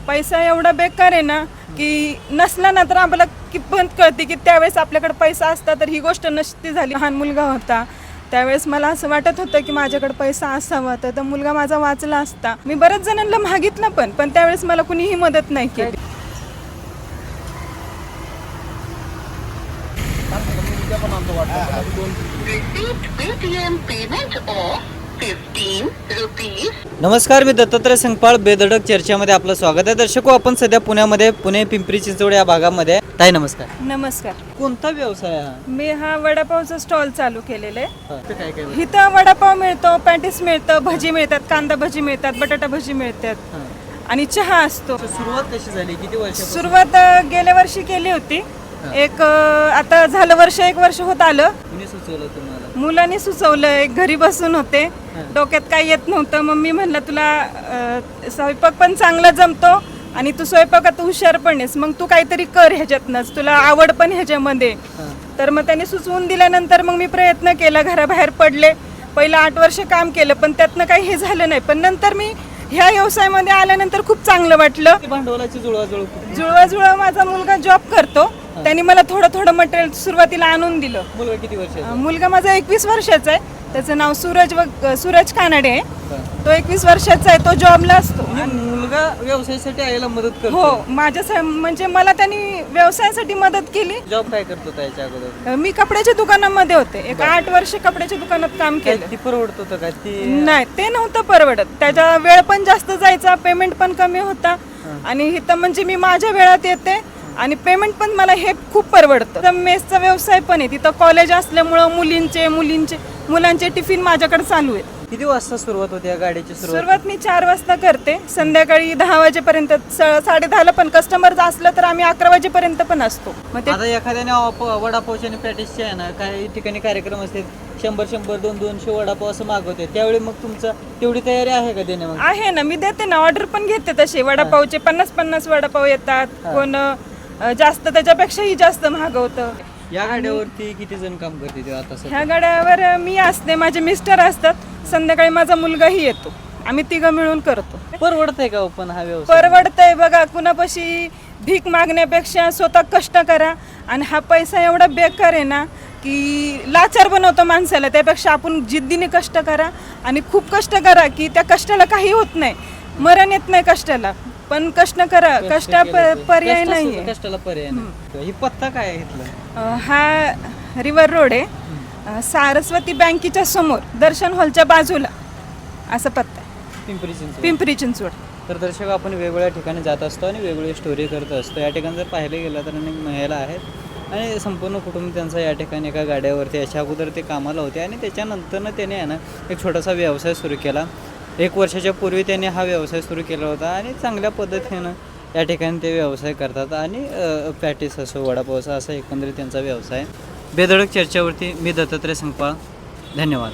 पैसा एवढा बेकार आहे ना की नसला ना तर आपल्याला किंमत कळते की त्यावेळेस आपल्याकडे पैसा असता तर ही गोष्ट नसती झाली. लहान मुलगा होता त्यावेळेस मला असं वाटत होतं की माझ्याकडे पैसा असावा तर मुलगा माझा वाचला असता. मी बऱ्याच जणांना मागितलं पण त्यावेळेस मला कुणीही मदत नाही केली. नमस्कार, मी दत्तात्रय संगपाळ. बेधडक चर्चेमध्ये आपलं स्वागत आहे. दर्शको, आपण सध्या पुण्यामध्ये पुणे पिंपरी चिंचवड या भागामध्ये. ताई नमस्कार. नमस्कार. कोणता व्यवसाय हा? मी हा वडापावचा स्टॉल चालू केलेला आहे. काय काय इथं वडापाव मिळतो, पॅटीस मिळतं, भजी मिळतात, कांदा भजी मिळतात, बटाटा भजी मिळतात आणि चहा असतो. सुरुवात कशी झाली? किती वर्ष? सुरुवात गेल्या वर्षी केली होती. आता झालं वर्ष, 1 वर्ष होत आलं. कुणी सुचवलं तुम्हाला? मुलांनी सुचवलं. घरी बसून होते, डोक्यात काही येत नव्हतं. मम्मी म्हणलं तुला स्वयंपाक पण चांगला जमतो आणि तू स्वयंपाकात हुशार पण आहेस, मग तू काहीतरी कर ह्याच्यातनंच, तुला आवड पण ह्याच्यामध्ये. तर मग त्यांनी सुचवून दिल्यानंतर मग मी प्रयत्न केला, घराबाहेर पडले. पहिलं 8 वर्ष काम केलं पण त्यातनं काही हे झालं नाही. पण नंतर मी ह्या व्यवसायामध्ये आल्यानंतर खूप चांगलं वाटलं. भांडवलाची जुळवा माझा मुलगा जॉब करतो, त्यांनी मला थोडं मटेरियल सुरुवातीला आणून दिलं. मुलगा किती वर्षाचा? मुलगा माझा 21 वर्षाचा आहे. त्याचं नाव सूरज कानडे आहे. तो 21 वर्षाचा आहे. तो जॉबला असतो. मुलगा व्यवसायासाठी आईला मदत करतो? हो, माझ्या म्हणजे मला त्यांनी व्यवसायासाठी मदत केली. जॉब काय करतो त्याच्या अगोदर? मी कपड्याच्या दुकानामध्ये होते. 8 वर्ष कपड्याच्या दुकानात काम केलं. ती परवडत होतं का? ती नाही, ते नव्हतं परवडत. त्याचा वेळ पण जास्त जायचा, पेमेंट पण कमी होता. आणि इथं म्हणजे मी माझ्या वेळात येते आणि पेमेंट पण मला हे खूप परवडतं. मेसचा व्यवसाय पण आहे. तिथं कॉलेज असल्यामुळं मुलांचे टिफिन माझ्याकडे चालू आहेत. किती वाजता सुरुवात होते या गाडीची? सुरुवात मी 4 वाजता करते, संध्याकाळी 10 वाजेपर्यंत. 10:30ला पण कस्टमर असलं तर आम्ही 11 वाजेपर्यंत पण असतो. मग आता एखाद्याने वडापावचे आणि पॅटीसचे आहे ना, काही ठिकाणी कार्यक्रम असते, 100 200 वडापाव असं मागवते, त्यावेळी मग तुमचं तेवढी तयारी आहे का देणे? मग आहे ना, मी देते ना, ऑर्डर पण घेते तसे. वडापावचे 50 वडापाव येतात, कोण जास्त त्याच्यापेक्षाही जास्त मागवतं. या गाड्यावरती किती जण काम करते आता? ह्या गाड्यावर मी असते, माझे मिस्टर असतात, संध्याकाळी माझा मुलगाही येतो. आम्ही 3घं मिळून करतो. परवडतंय का पण हा व्यवसाय? परवडतंय बघा. कुणापाशी भीक मागण्यापेक्षा स्वतः कष्ट करा. आणि हा पैसा एवढा बेकार आहे ना की लाचार बनवतो माणसाला. त्यापेक्षा आपण जिद्दीने कष्ट करा आणि खूप कष्ट करा की त्या कष्टाला काही होत नाही, मरण येत नाही कष्टाला. पण कष्ट करा, पर्याय नाहीये. कष्टाला पर्याय नाही. ही पत्ता काय आहे इथला? हा रिव्हर रोड आहे, सारस्वती बँकेच्या समोर, दर्शन हॉलच्या बाजूला असा पत्ता आहे, पिंपरी चिंचवड. तर दर्शक, आपण वेगवेगळ्या ठिकाणी जात असतो आणि वेगवेगळी स्टोरी करत असतो. या ठिकाणी जर पाहायला गेलं तर अनेक महिला आहेत आणि संपूर्ण कुटुंब त्यांचा या ठिकाणी एका गाड्यावरती. याच्या अगोदर ते कामाला होते आणि त्याच्यानंतरनं त्याने आहे ना एक छोटासा व्यवसाय सुरू केला. 1 वर्षाच्या पूर्वी त्यांनी हा व्यवसाय सुरू केला होता आणि चांगल्या पद्धतीनं या ठिकाणी ते व्यवसाय करतात. आणि पॅटीस असो, वडापावचा, असा एकंदरीत त्यांचा व्यवसाय. बेधडक चर्चेवरती मी दत्तात्रय संगपाळ. धन्यवाद.